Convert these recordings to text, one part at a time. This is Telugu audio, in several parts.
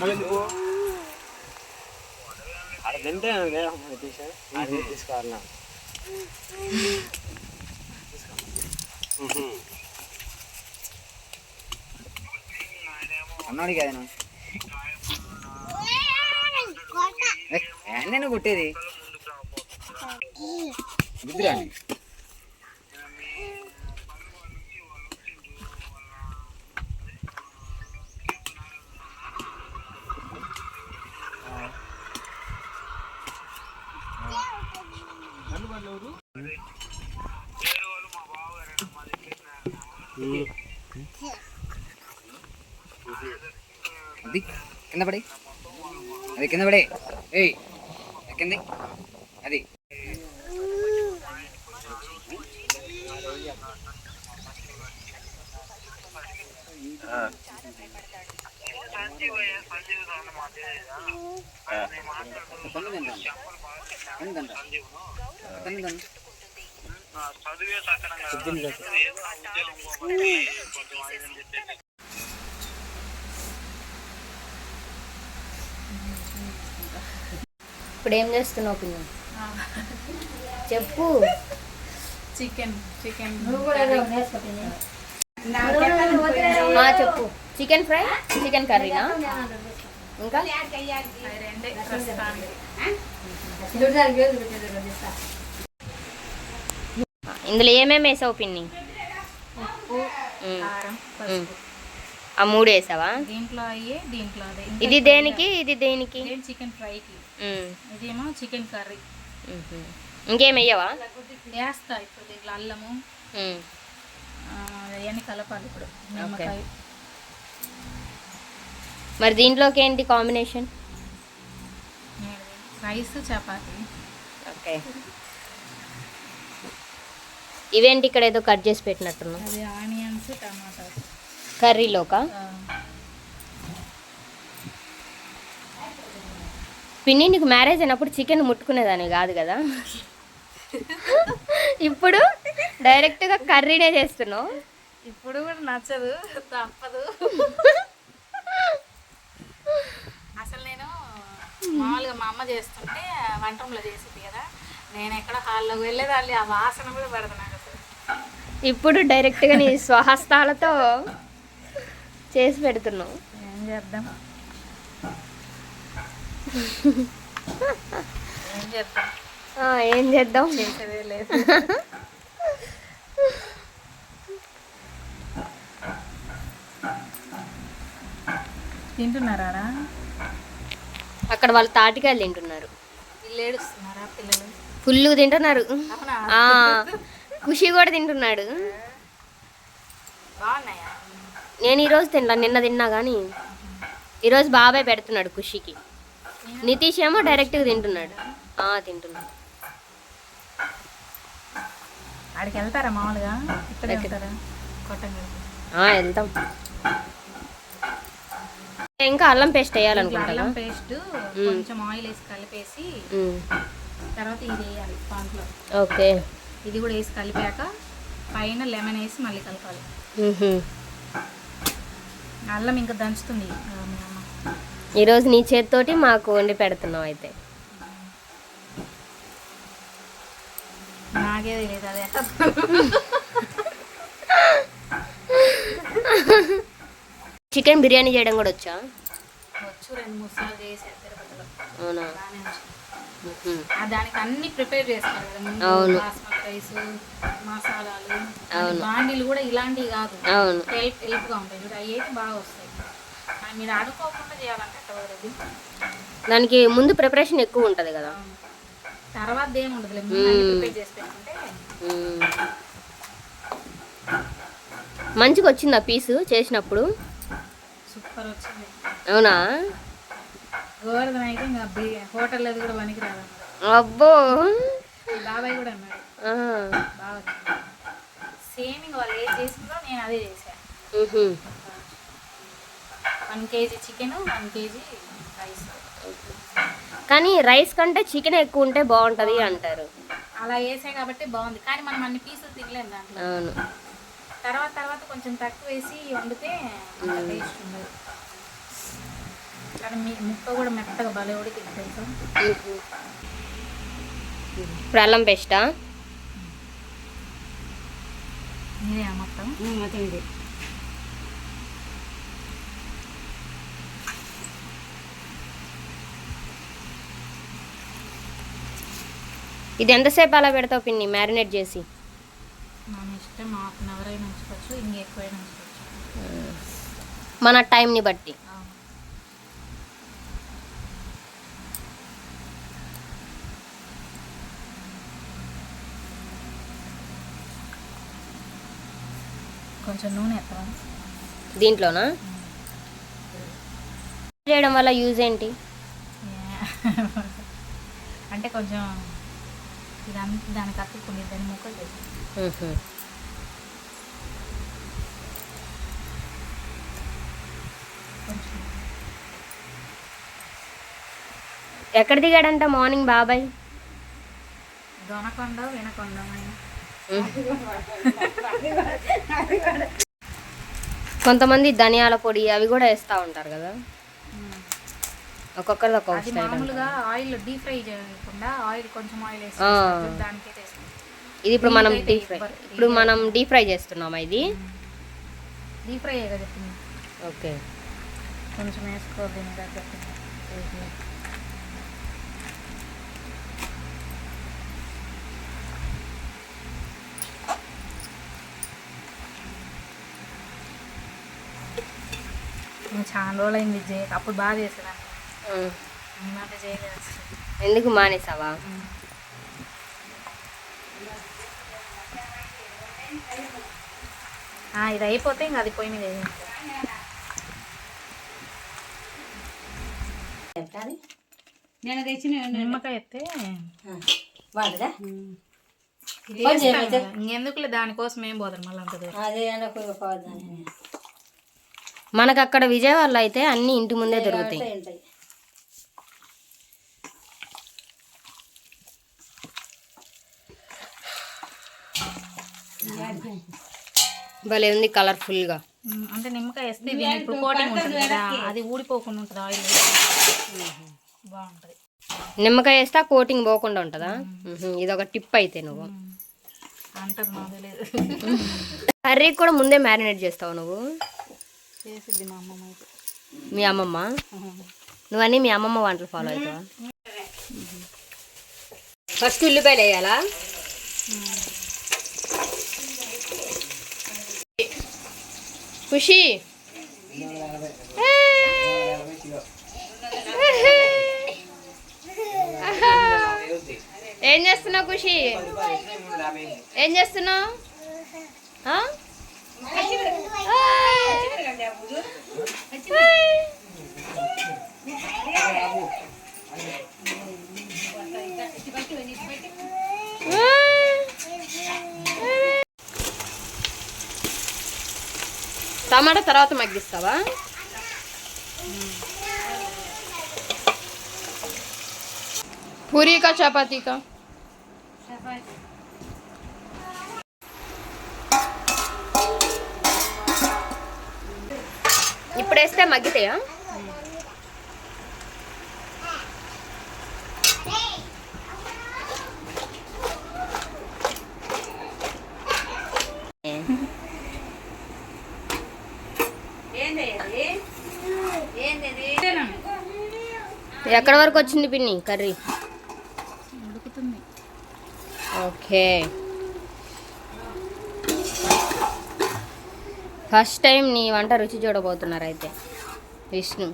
నువ్వు ఆడ తింటే తీసుకోవాలన్నా అన్నాడు కదా నేను కొట్టేది బుద్ధిరాని అది కింద పడి అది కింద పడే ఏయ్ ఎక్కింది అది ఇప్పుడు ఏం చేస్తున్నావు పిన్ని? చెప్పు. చికెన్ చెప్పు. చికెన్ ఫ్రై, చికెన్ కర్రీనా? ఇంకా ఇందులో ఏమేమి వేసావు పిన్ని? ఉప్పు, కారం, పసుపు. ఆ 3 వేసావా? దీంట్లో అయ్యే దీంట్లో అదే. ఇది దేనికి ఇది దేనికి? చికెన్ ఫ్రైకి, ఇదేమో చికెన్ కర్రీ. ఇంకేం వేయవా? వేస్తా ఇప్పుడు దీంట్లో అల్లము అవన్నీ కలపాలి ఇప్పుడు. నిమ్మకాయ. మరి దీంట్లోకి ఏంటి కాంబినేషన్? రైస్, చపాతి. ఓకే. ఇవేంటి ఇక్కడ ఏదో కట్ చేసి పెట్టినట్టున్నా? అది ఆనియన్స్, టమాటాస్ కర్రీలోకా? పిన్ని నీకు మ్యారేజ్ అయినప్పుడు చికెన్ ముట్టుకునేదాన్ని కాదు కదా, ఇప్పుడు డైరెక్ట్గా కర్రీనే చేస్తున్నావు. ఇప్పుడు కూడా నచ్చదు, తప్పదు. అసలు నేను మామూలుగా మా అమ్మ చేస్తుంటే వంట రూమ్లో చేసింది కదా, నేను ఎక్కడ హాల్లోకి వెళ్ళేదాన్ని, ఆ వాసన కూడా పడదు నాకు అసలు. ఇప్పుడు డైరెక్ట్గా నీ స్వహస్తాలతో చేసి పెడుతున్నావు. ఏం చేద్దాం ఏం చేద్దాం, చేసేదే లేదు. తింటున్నారా అక్కడ వాళ్ళు తాటికాయలు తింటున్నారు. వీళ్ళు ఏడుస్తున్నారా పిల్లలు? ఫుల్ తింటున్నారు. ఖుషి కూడా తింటున్నాడు. బాగున్నాయా? నేను ఈరోజు నిన్న తిన్నా కానీ ఈరోజు బాబాయ్ పెడుతున్నాడు ఖుషికి. నితీష్ ఏమో డైరెక్ట్గా తింటున్నాడు. తింటున్నాడు. ఆడికి వెళ్తారా మామూలుగా? ఇక్కడ వెళ్తారా? వెళ్తాం. ఇంకా అల్లం పేస్ట్ వేయాలనుకుంటా. అల్లం పేస్ట్ కొంచెం ఆయిల్ వేసి కలిపేసి తర్వాత ఇది వేయాలి దాంట్లో. ఓకే. ఇది కూడా వేసి కలిపాక పైన లెమన్ వేసి మళ్ళీ కలపాలి. అల్లం ఇంకా దంచుతుంది మీ అమ్మ. ఈరోజు నీ చేతితోటి మాకు వండి పెడుతున్నావు అయితే. నాకే తెలియదు అది. చికెన్ బిర్యానీ చేయడం కూడా వచ్చా? వచ్చు, 2-3 సార్లు చేసాను తిరుపతిలో. అవునా? దానికి అన్ని ప్రిపేర్ చేసుకోవాలి కదా. అవును. బాస్మతి రైస్, మసాలాలు, బాండీలు కూడా ఇలాంటివి కాదు, హెల్ప్గా ఉంటాయి చూడు, అవి అయితే బాగా వస్తాయి. మీరు అనుకోకుండా చేయాలంటే అట్టవరది. దానికి ముందు ప్రిపరేషన్ ఎక్కువ ఉంటుంది కదా, తర్వాత ఏముండదు ప్రిపేర్ చేసి పెట్టుకుంటే. మంచిగా వచ్చిందా పీసు చేసినప్పుడు? సూపర్ వచ్చింది. అవునా? గోవర్ధన అయితే ఇంకా హోటల్లో కూడా పనికి రాదు. అబ్బో, బాబాయ్ కూడా అన్నాడు బాగా వచ్చింది. సేమ్ ఇంకా వాళ్ళు ఏది చేసిందో నేను అదే చేశాను. 1 కేజీ చికెన్, 1 కేజీ రైస్. కానీ రైస్ కంటే చికెన్ ఎక్కువ ఉంటే బాగుంటుంది అంటారు. అలా వేసా కాబట్టి బాగుంది, కానీ మనం అన్ని పీసులు తినలేము దాంట్లో. అవును. తర్వాత కొంచెం తక్కువ వేసి వండితే టేస్ట్ ఉండదు. కానీ మీ ముక్క కూడా మెత్తగా భలే ఉడికింది తెలుసా. ఇప్పుడు అల్లం పేస్టా? మీరే మొత్తం ఇది ఇది ఎంతసేపు అలా పెడతావు పిన్ని మ్యారినేట్ చేసి? మన ఇష్టం, 1/2 అవర్ అయినా ఉంచుకోవచ్చు, ఇంకా ఎక్కువైనా ఉంచుకోవచ్చు. మన టైంని బట్టి. కొంచెం నూనె ఎత్తవా దీంట్లోనా? చేయడం వల్ల యూజ్ ఏంటి? అంటే కొంచెం ఇదంతా దానికి అతుక్కుని దాన్ని ముక్కలు చేసి కొంచెం. ఎక్కడ దిగాడంట మార్నింగ్ బాబాయ్? దొనకొండ వినకొండ. కొంతమంది ధనియాల పొడి అవి కూడా వేస్తూ ఉంటారు కదా, ఒక్కొక్కరిది ఒక్కొక్క అది స్టైల్. మామూలుగా ఆయిల్ డీప్ ఫ్రై చేయకుండా ఆయిల్ కొంచెం ఆయిల్ వేసి దానికే వేస్తాం. ఇది ఇప్పుడు మనం డీప్ ఫ్రై చేస్తున్నామా? ఇది డీప్ ఫ్రై కదా చెప్పింది. ఓకే, కొంచెం వేసుకో దీని తగ్గట్టు. చాలా రోజులు అయింది చేయక, అప్పుడు బాగా చేసేదాన్ని. అంటే చేయలేదు. ఎందుకు మానేసావా? ఇది అయిపోతే ఇంకా అది పొయ్యి మీద వేయాలి. నేను తెచ్చిన నిమ్మకాయ ఎత్తే వాడదా ఇంకెందుకులే, దానికోసం ఏం పోతారు మళ్ళీ అంత దూరం. అదే అనుకోవద్దని మనకు అక్కడ విజయవాడలో అయితే అన్ని ఇంటి ముందే దొరుకుతాయి. భలే ఉంది కలర్ఫుల్గా. అంటే నిమ్మకాయ వేస్తే ఇప్పుడు కోటింగ్ ఉంటుంది కదా, అది ఊడిపోకుండా ఉంటుంది ఆయిల్. బాగుంటుంది. నిమ్మకాయ వేస్తే కోటింగ్ పోకుండా ఉంటుందా? ఇది ఒక టిప్ అయితే నువ్వు అంటారు, నాకు లేదు. కర్రీ కూడా ముందే మ్యారినేట్ చేస్తావు నువ్వు? చేసిద్ది మా అమ్మమ్మ అయితే. మీ అమ్మమ్మ? నువ్వన్నీ మీ అమ్మమ్మ వంటలు ఫాలో అవుతావా? ఫస్ట్ ఉల్లిపాయలు వేయాలా? ఖుషి ఏం చేస్తున్నావు? ఖుషి ఏం చేస్తున్నావు? టమాటా తర్వాత మగ్గిస్తావా? పూరీకా చపాతీకా? ఇప్పుడు వేస్తే మగ్గితాయా? ఎక్కడ వరకు వచ్చింది పిన్ని కర్రీ? ఉడుకుతుంది. ఓకే, ఫస్ట్ టైం నీ వంట రుచి చూడబోతున్నారు అయితే విష్ణు.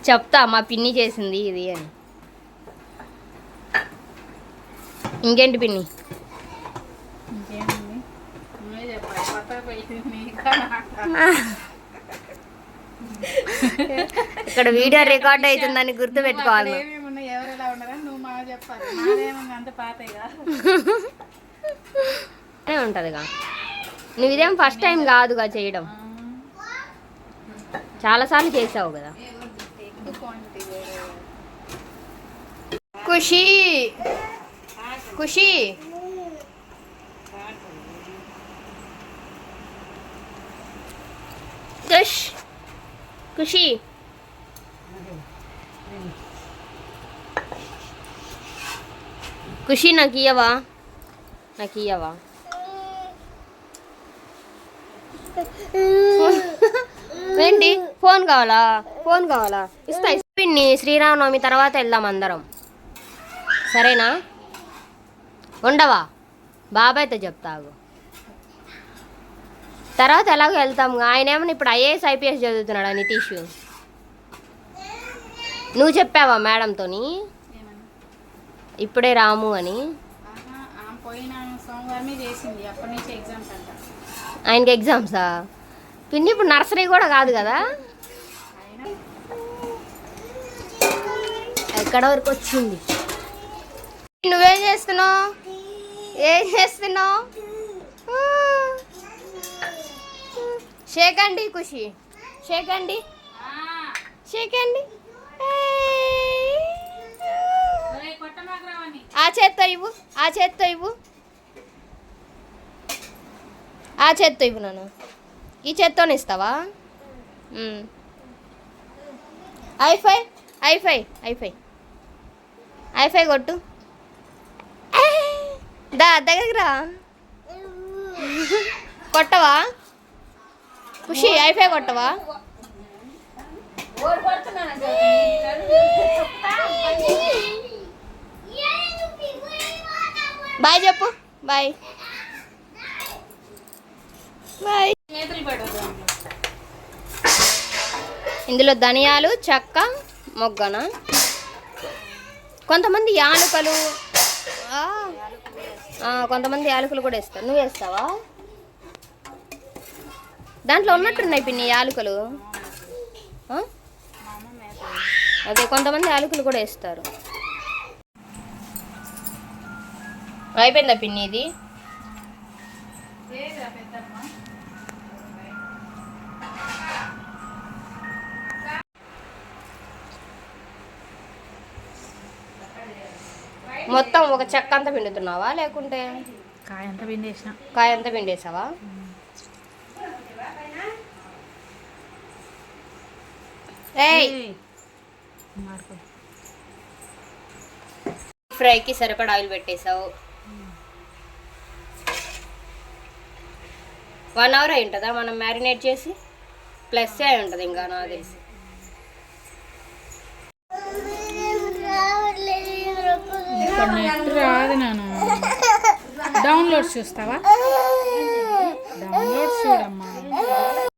చెప్తా మా పిన్ని చేసింది ఇది అని. ఇంకేంటి పిన్ని? ఇంకేముంది, నువ్వే చెప్పాలి. కొత్తగా పోయింది ఇక్కడ వీడియో రికార్డ్ అవుతుందని గుర్తు పెట్టుకోవాలి. ఎవరెలా ఉన్నారని నువ్వు మా చెప్పాలి. నాదేముంది అంత పాతగా ఉంటుందిగా. నువ్వు ఇదేం ఫస్ట్ టైం కాదుగా చేయడం, చాలాసార్లు చేసావు కదా. ఖుషి ఖుషి ఖుష్ ఖుషి ఖుషి నాకు ఇయ్యవా ఏంటి ఫోన్ కావాలా ఇస్తా పిన్ని శ్రీరామనవమి తర్వాత వెళ్దాం అందరం సరేనా ఉండవా బాబాయ్తో చెప్తాగు తర్వాత ఎలాగో వెళ్తాము ఆయన ఏమన్నా ఇప్పుడు ఐఏఎస్ ఐపీఎస్ చదువుతున్నాడా నితీష్ నువ్వు చెప్పావా మేడంతోని ఇప్పుడే రాము అని పోయిన సోమవారమే చేసింది అప్పటి నుంచి ఎగ్జామ్స్ అంట ఆయనకి ఎగ్జామ్సా పిన్ని ఇప్పుడు నర్సరీ కూడా కాదు కదా ఎక్కడ వరకు వచ్చింది నువ్వేం చేస్తున్నావు షేకండి ఖుషి షేకండి ఆ చేత్తో ఇవ్వు నాన్న ఈ చేత్తోనే ఇస్తావా ఐఫై కొట్టు దగ్గరికి రా కొట్టవా ఖుషి ఐఫై కొట్టవా బాయ్ చెప్పు బాయ్ ఇందులో ధనియాలు చెక్క మొగ్గన కొంతమంది యాలకులు కొంతమంది యాలకులు కూడా వేస్తారు నువ్వు వేస్తావా దాంట్లో ఉన్నట్టున్నాయి పిన్ని యాలకులు అదే కొంతమంది యాలకులు కూడా వేస్తారు అయిపోయిందా పిన్ని ఇది మొత్తం ఒక చెక్క అంతా పిండుతున్నావా లేకుంటే కాయ అంతా పిండేసిన కాయ అంతా పిండేసావా ఫ్రైకి సరిపడా ఆయిల్ పెట్టేసావు 1 అవర్ అయి ఉంటుందా మనం మ్యారినేట్ చేసి ప్లస్ అయి ఉంటుంది ఇంకా నాకు తెలిసి నెట్ రాదు నాను డౌన్లోడ్ చూస్తావా